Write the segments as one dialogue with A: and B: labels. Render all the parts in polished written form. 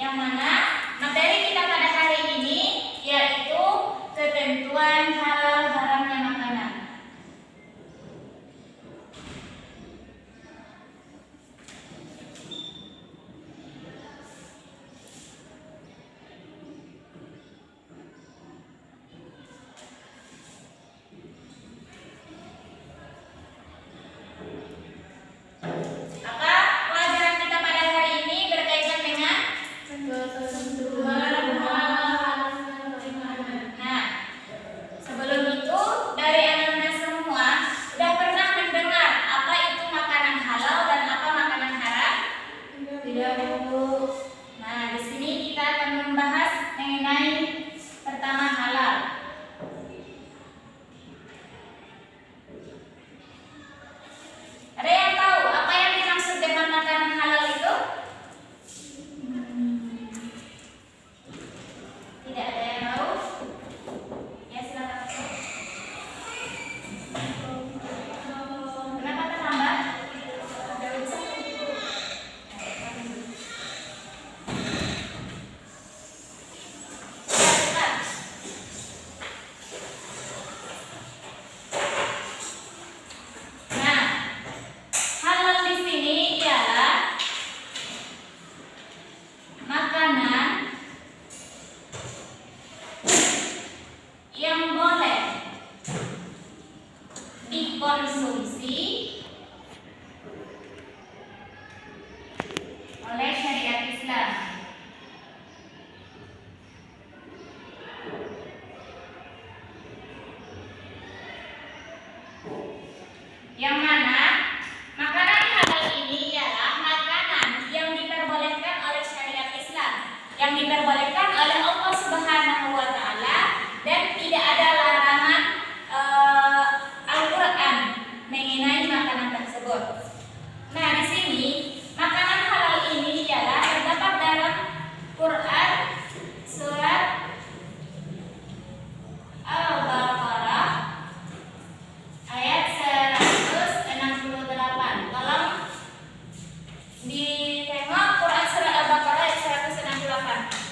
A: yang mana materi kita pada hari ini yaitu ketentuan halal haramnya makanan. Dikonsumsi oleh syariat Islam. Yang mana makanan halal ini ialah makanan yang diperbolehkan oleh syariat Islam, yang diperbolehkan oleh Allah Subhanahu wa taala, dan tidak ada larangan Al-Qur'an mengenai makanan tersebut. Nah, di sini makanan halal ini ialah terdapat dalam Quran surat Al-Baqarah ayat 168. Tolong ditengok Quran surat Al-Baqarah ayat 168.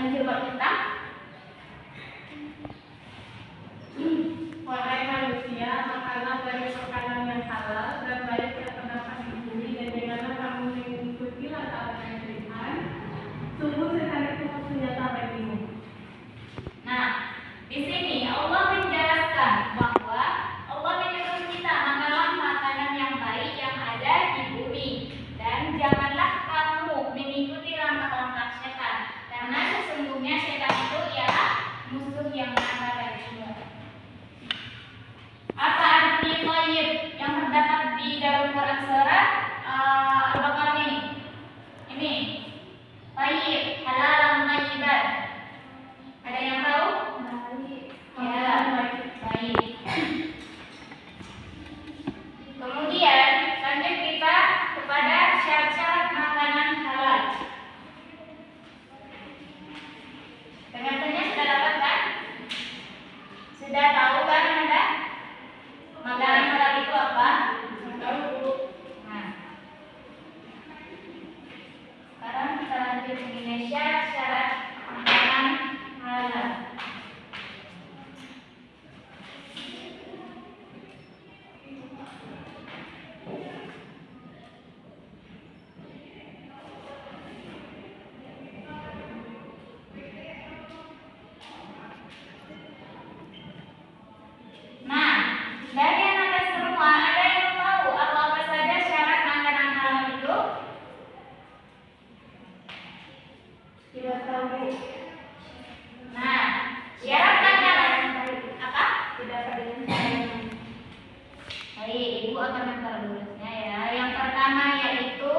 A: dengan jilbab hitam?
B: Wahai manusia, makanlah dari makanan yang halal dan baik yang terdapat di bumi, dan janganlah kamu mengikuti latar Tuhan. Sungguh setan itu senjata bagimu.
A: Nah, di sini Allah menjelaskan bahwa Allah menyuruh kita makanlah makanan yang baik yang ada di bumi, dan janganlah kamu mengikuti langkah-langkah setan, karena sesungguhnya setan itu ialah musuh yang nyata bagimu. Apa arti thayyib yang terdapat di dalam Quran surat Al-Baqarah ini? Ini thayyib, halal, thayyiban. Ada yang tahu? Ya, baik. Kemudian lanjut kita kepada syarat-syarat makanan halal. Pengertiannya sudah dapat kan? Sudah tahu kan Anda? Makanan halal itu apa? Tahu. Nah, sekarang kita lanjut mengenai syarat-syarat makanan halal. Nah, dari anak semua ada yang tahu apa-apa saja syarat makanan halal itu?
B: Tidak tahu.
A: Nah, syarat makanan apa?
B: Tidak tahu.
A: Baik, Ibu akan memperluasnya ya. Yang pertama yaitu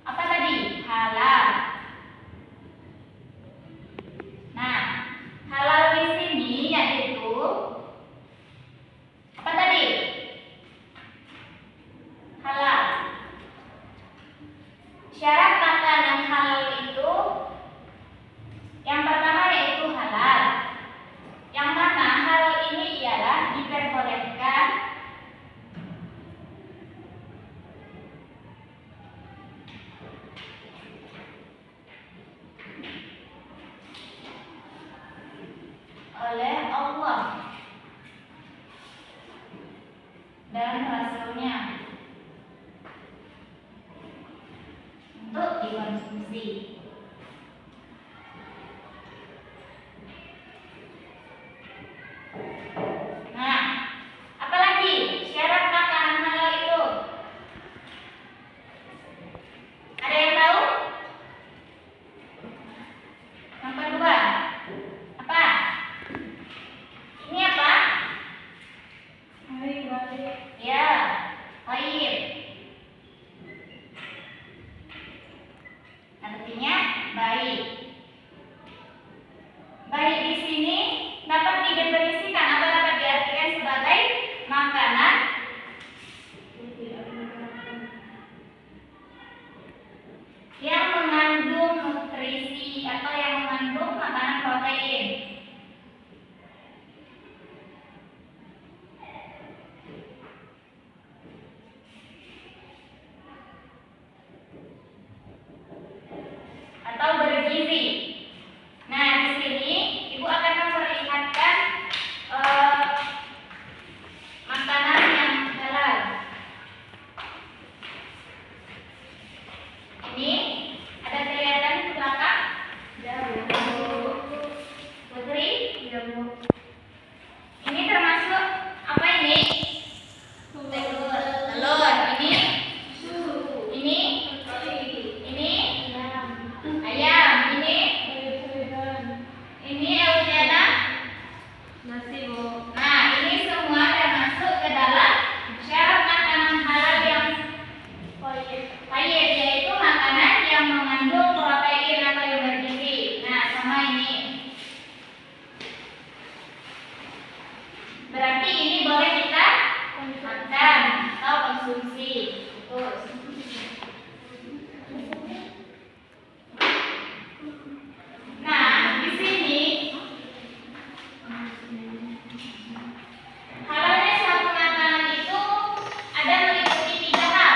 A: apa tadi? Halal. Nah, halal di sini yaitu apa tadi? Halal. Syarat makanan halal itu yang pertama yaitu halal. Yang mana halal ini ialah diperbolehkan oleh Allah dan Rasulnya untuk dikonsumsi. Nah, apalagi syarat makanan halal itu? Ada yang tahu? Yang kedua, apa? Ini apa?
B: Baik.
A: Ya, thayyib. Artinya baik. Baik di sini dapat didefinisikan atau dapat diartikan sebagai makanan yang mengandung nutrisi atau yang mengandung makanan protein. Atau bergizi. Nah, di sini Ibu akan memperlihatkan makanan yang halal. Ini ada kelihatan di belakang? Putri? Ini termasuk apa ini? Telur. Ini? Ini? Ini? Ayam. Ini Eugena?
B: Nasi, Bu.
A: Nah, ini semua termasuk ke dalam syarat makanan halal yang thayyib, yaitu makanan yang mengandung protein atau yang bergizi. Nah, sama ini. Berarti ini boleh kita makan atau konsumsi. Terus. Nah, di sini halalnya suatu makanan itu ada meliputi 3 hal.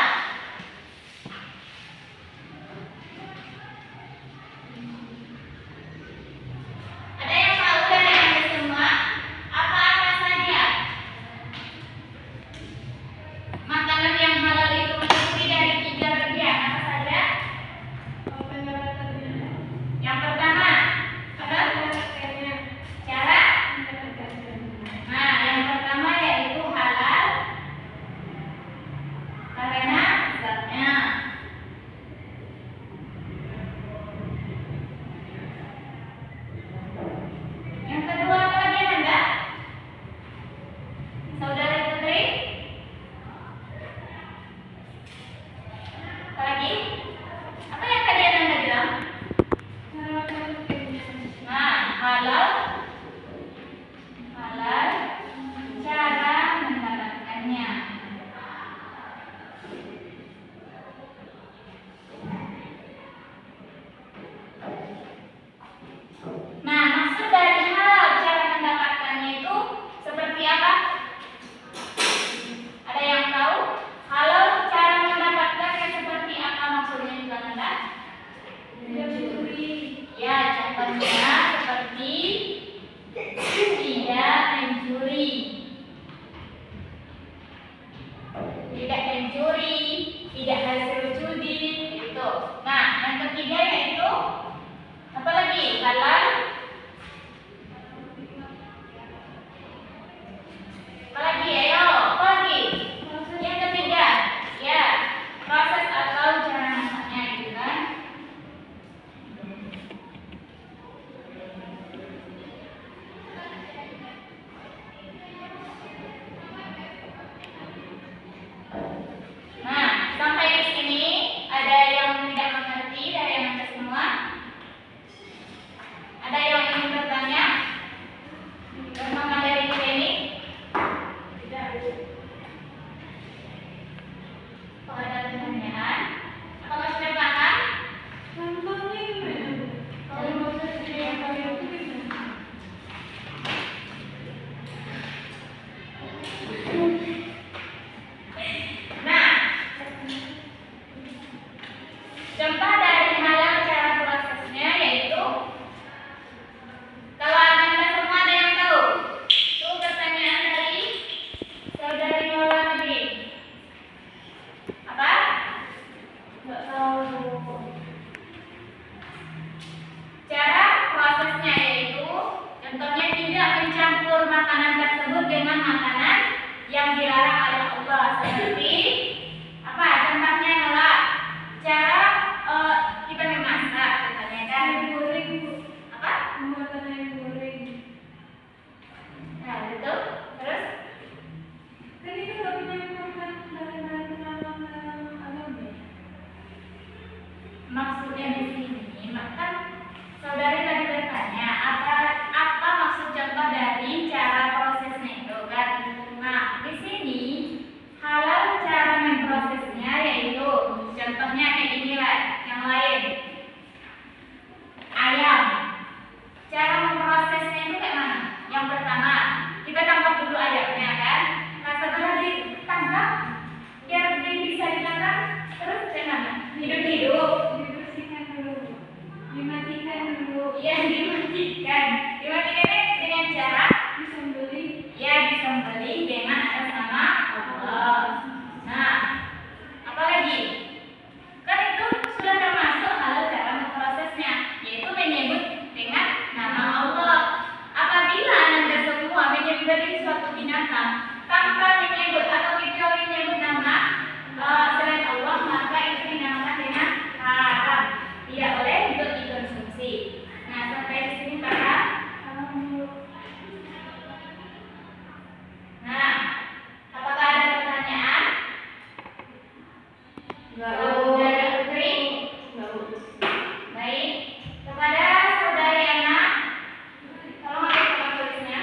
A: karena zatnya. Yang kedua apa lagi Anda? Saudari Putri? Apa lagi? Apa yang tadi Anda bilang? Nah, halal cara mendapatkannya. Nah, maksud dari halal cara mendapatkannya itu seperti apa? Ada yang tahu? Halal cara mendapatkannya seperti apa maksudnya juga Anda? Ya, contohnya seperti tidak mencuri. Tidak mencuri, tidak hasil judi, itu. Nah, yang ketiga yaitu apa lagi? Halal. Apa lagi? Ayo, apa lagi? Yang ketiga, ya, proses atau cara masaknya gitu kan? Nah, sampai di sini ada yang tidak mengerti dari Anda semua? Ada yang ingin bertanya tentang materi kita ini? Tidak. Kalau ada pertanyaan, apakah sudah paham?
B: Contohnya gimana? Kalau proses yang kalian itu gimana?
A: Nah, contoh dari halal cara prosesnya yaitu kalau Anda semua ada yang tahu? Itu pertanyaan dari saudari Nola tadi. Apa?
B: Nggak tahu.
A: Cara prosesnya yaitu contohnya tidak mencampur makanan tersebut dengan makanan yang dilarang oleh Allah seperti apa? Contohnya Nola. Cara kita memasak contohnya kan
B: Goreng.
A: apa?
B: Pembuatan ayam goreng.
A: Nah, itu terus
B: Kan itu nggak punya makan bahan-bahan alam ya?
A: maksudnya di sini kan saudari tadi bertanya apa maksud contoh dari cara prosesnya itu kan? Nah, di sini halal cara memprosesnya yaitu contohnya kayak inilah yang lain. Ayam. Cara memprosesnya itu kayak mana? Yang pertama, kita tangkap dulu ayamnya kan. Nah, setelah ditangkap, biar dia bisa dimakan, terus kayak mana? Hidup-hidup.
B: Dibersihkan dulu. Dimatikan dulu.
A: Ya, dimatikan. Dimatikannya dengan cara
B: Disembelih.
A: ya disembelih dengan atas nama Allah. Nah, apa lagi? Kan itu sudah termasuk halal cara memprosesnya, yaitu menyebut dengan nama Allah. Apabila Anda semua menyembelih suatu binatang tanpa menyebut atau kecuali menyebut nama selain Allah, maka itu dinamakan dengan haram. Tidak boleh untuk dikonsumsi. Nah, sampai di sini paham? Nah, apakah ada pertanyaan? Saudari Putri? Baik. Kepada saudari Ana, tolong ada papan tulisnya.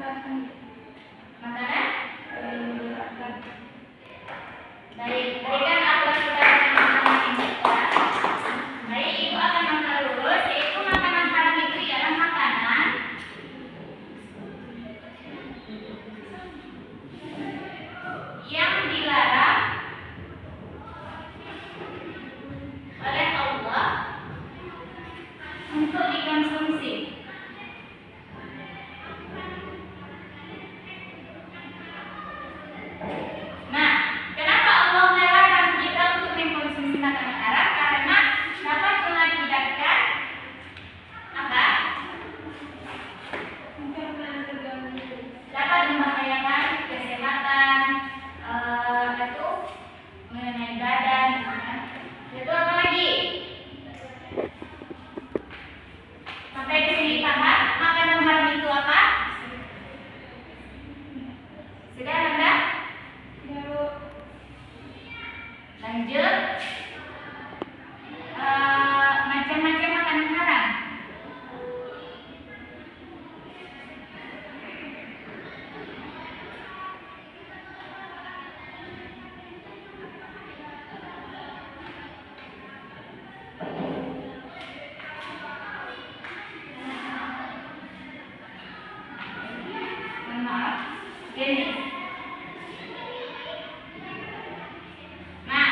A: Makanan? Baik, berikan aku saudara makanan ini ya. Baik, ibu akan memperlurus, yaitu makanan haram itu ialah makanan yang dilarang oleh Allah untuk dikonsumsi. Nah, kenapa Allah melarang kita untuk mengkonsumsi makanan haram? Karena dapat mengakibatkan apa? Dapat membahayakan kesehatan, itu mengenai badan. Itu apa lagi? Sampai di sini paham? Makanan haram itu apa? Sudah Anda? Lanjut. Macam-macam makanan haram. Maaf. Jenis. Nah,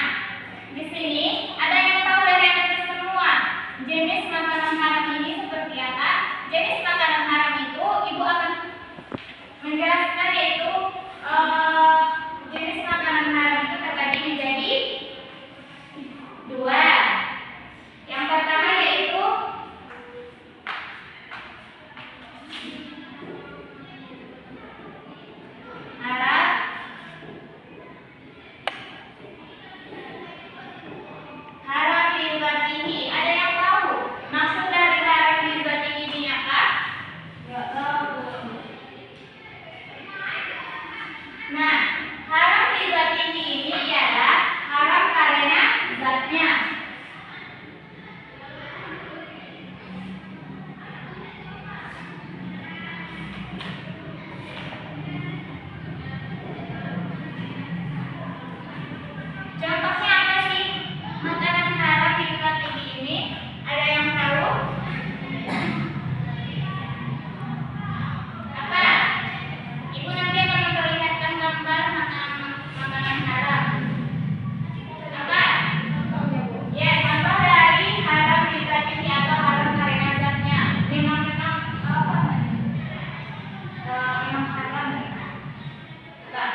A: di sini ada yang tahu dari Anda semua jenis makanan haram ini seperti apa? Jenis makanan haram itu ibu akan menjelaskan, yaitu jenis makanan haram itu terbagi menjadi dua. Yang pertama yaitu haram lidzatihi. Ada yang tahu maksud dari haram lidzatihi ini apa? Enggak tahu. Nah, haram lidzatihi ini ialah haram karena zatnya. Contohnya apa sih makanan haram lidzatihi ini? Ada yang tahu? Apa? Ibu nanti akan memperlihatkan gambar makanan haram. Apa? Ya, contoh dari haram lidzatihi atau haram karena zatnya. Memang apa? Memang haram. Apa?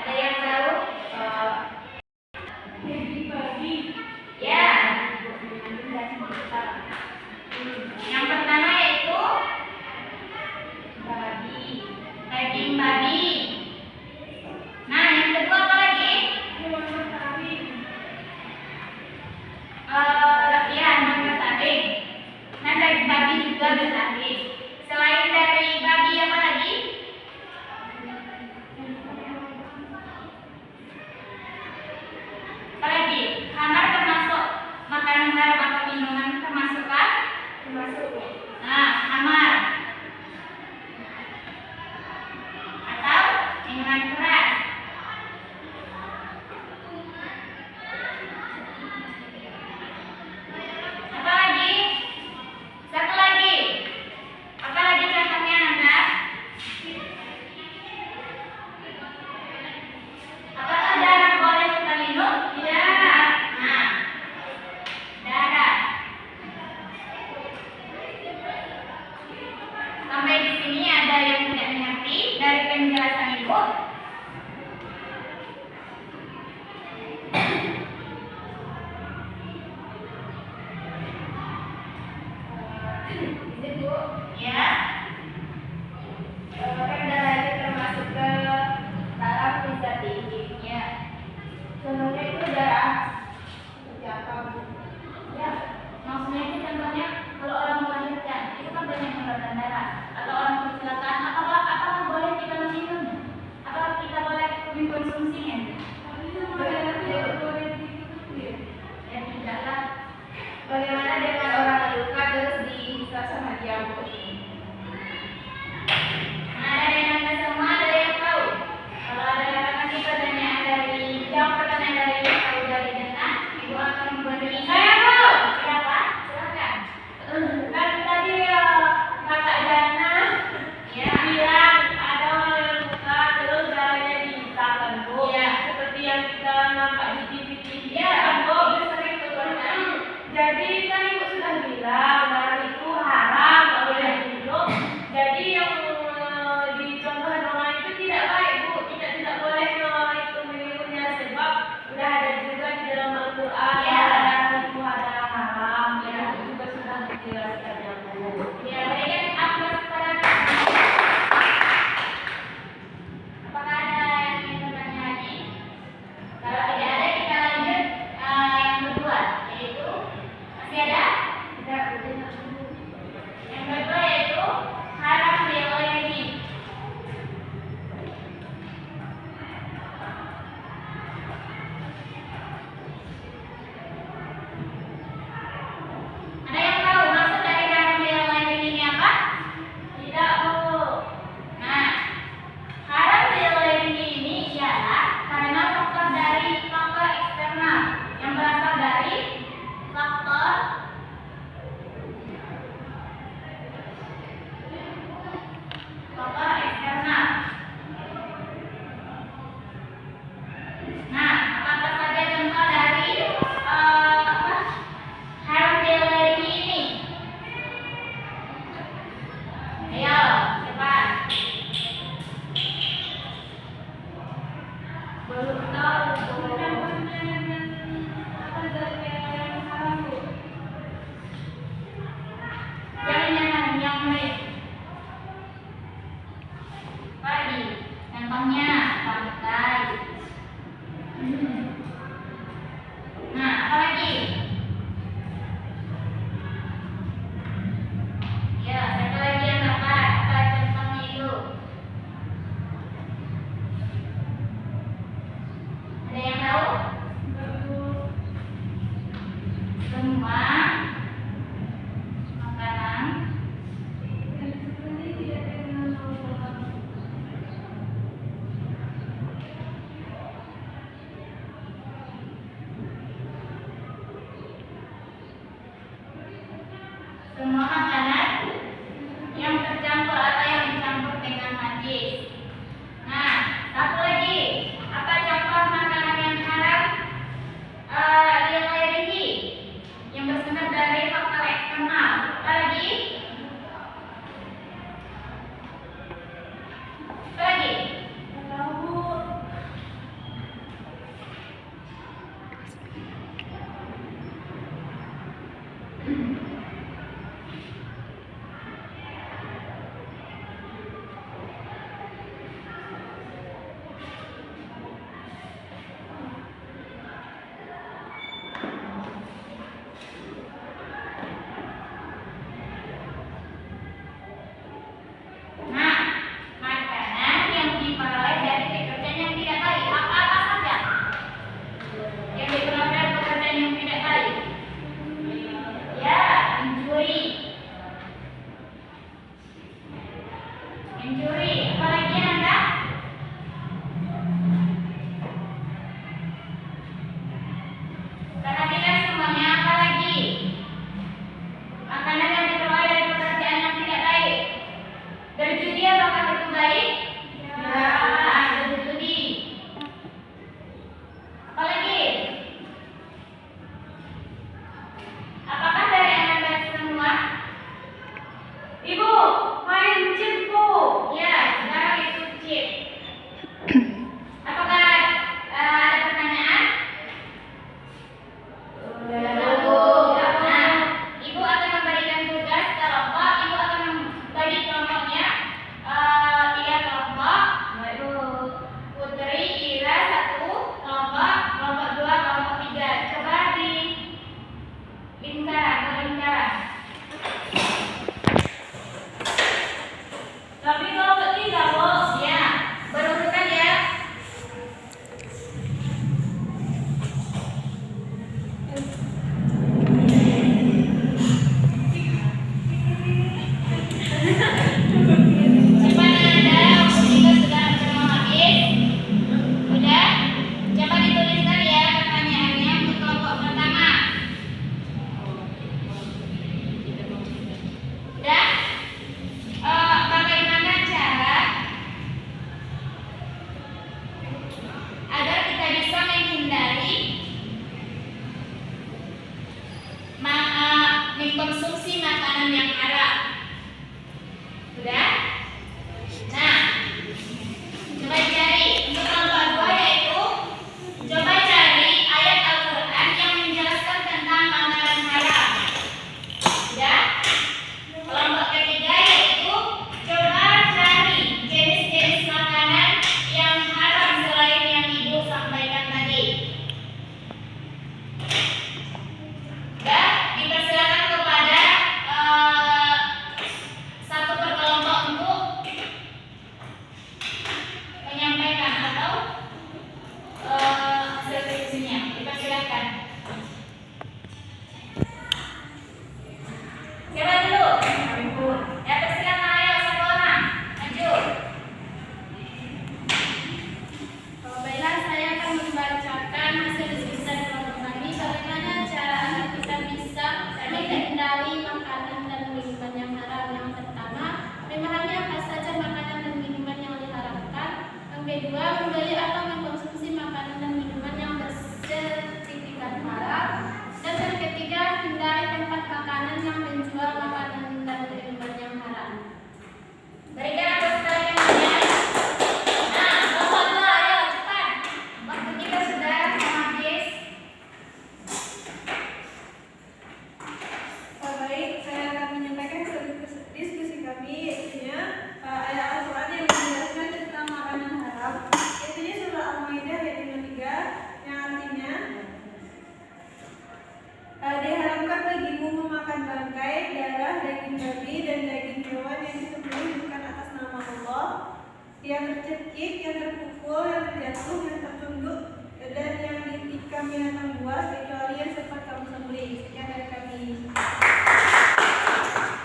A: Ada yang tahu? Ya. Yang pertama yaitu daging babi. Nah, yang kedua apa lagi? Ya, hewan kambing. Nah, daging babi juga berkambing. Selain dari babi apa lagi? Apalagi? Khamar termasuk makanan haram atau minuman termasuk kan? Termasuk. Nah, khamar atau minuman keras. Apa lagi? Satu lagi. Apa lagi contohnya, Nanda? Apakah darah boleh kita minum? Tidak. Nah, darah. Sampai di sini ada yang tidak mengerti dari penjelasan ibu? Ibu, ya. Kan darah itu termasuk ke dalam lidzatihi. Ya. Contohnya itu darah seperti apa? Ya, maksudnya itu contohnya kalau orang melahirkan itu kan banyak mengeluarkan darah, atau orang kecelakaan, apakah boleh kita minum? Apakah Mencuri. Apalagi Anda? Perhatikan semuanya. Apalagi? Makanan yang diperoleh dari pekerjaan yang tidak baik. Berjudi apakah itu baik? Ya. Berjudi. Apalagi? Apakah dari Anda semua? Ibu, main chip Bu. Ya, sekarang itu chip. Apakah ada pertanyaan? Nah, Ibu akan memberikan tugas kelompok. Ibu akan membagi kelompoknya 3 kelompok. Putri, Ira 1 kelompok, kelompok 2, kelompok 3. Coba di lingkaran. Tapi kelompok 3 Bu, ya, berurutan ya. Simpanan Anda untuk itu sudah mau habis? Udah? Coba dituliskan ya pertanyaannya untuk kelompok pertama. Udah? Bagaimana cara agar kita bisa menghindari mengkonsumsi makanan yang haram? Udah? Nah, coba cari untuk kelompok 2 yaitu coba cari ayat Al-Quran yang menjelaskan tentang makanan haram. Udah? Kelompok ketiga yaitu coba cari jenis-jenis makanan yang haram selain yang Ibu sampaikan tadi. Udah? Dipersilakan kepada satu per kelompok untuk menyampaikan atau hasil diskusinya. Dipersilakan. Siapa dulu? Ya, persilakan, ayo satu orang. Maju.
B: Baiklah, saya akan membacakan hasil diskusi dari kelompok kami. Bagaimana cara agar kita bisa menghindari makanan dan minuman yang haram? Yang pertama, memahami apa saja makanan dan minuman yang diharamkan. Yang kedua, membeli atau mengkonsumsi makanan dan minuman yang bersertifikat halal. Dan yang ketiga, hindari tempat makanan yang menjual makanan dan minuman yang haram.
A: Berikan aku sekali ya. Nah, kelompok 2, ayo cepat. Waktu kita sudah habis.
B: Baik, saya akan menyampaikan diskusi kami, yaitu ayat Al-Quran yang menjelaskan tentang makanan haram, yaitu surah Al-Maidah ayat 53, yang artinya diharamkan bagimu memakan bangkai, darah, daging babi, dan daging hewan yang disembelih bukan atas nama Allah, yang tercekik, yang terpukul, yang terjatuh, yang tertunduk, dan yang ditikam binatang buas, kecuali yang sempat kamu sembelih. Sekian dari kami.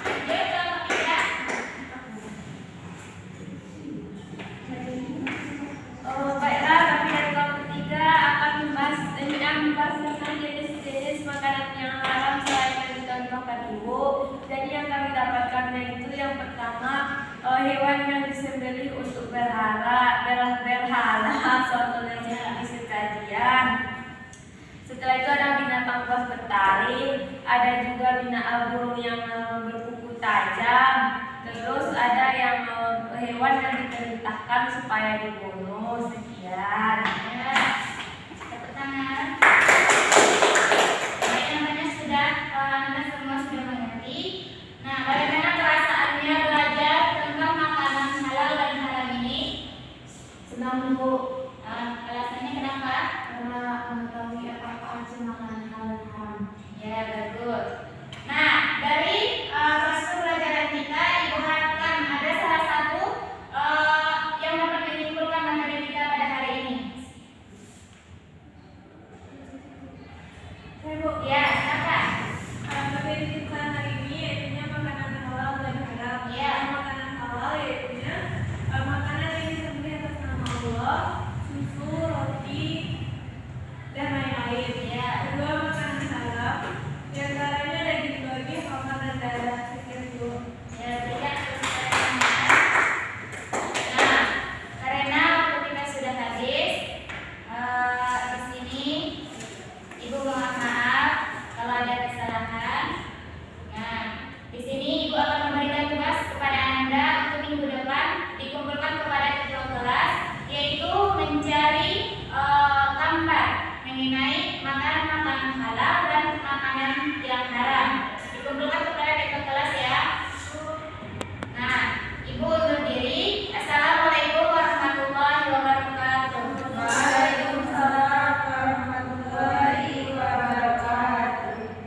A: Lanjut kelompok 3.
B: Baiklah, kami dari kelompok 3 akan membahas tentang jenis-jenis makanan yang haram selain yang dicontohkan Ibu. Jadi yang kami dapatkan itu yang pertama, hewan yang disembelih untuk berhala, suatu jenis kajian. Setelah itu ada binatang buas bertaring, ada juga burung yang berkuku tajam. Terus ada yang hewan yang diperintahkan supaya dibunuh. Sekian.
A: Ya. Tepuk tangan. Baik, nampaknya sudah Anda semua sudah mengerti. Nah, bagaimana perasaannya belajar tentang makanan halal dan haram ini?
B: Senang Bu.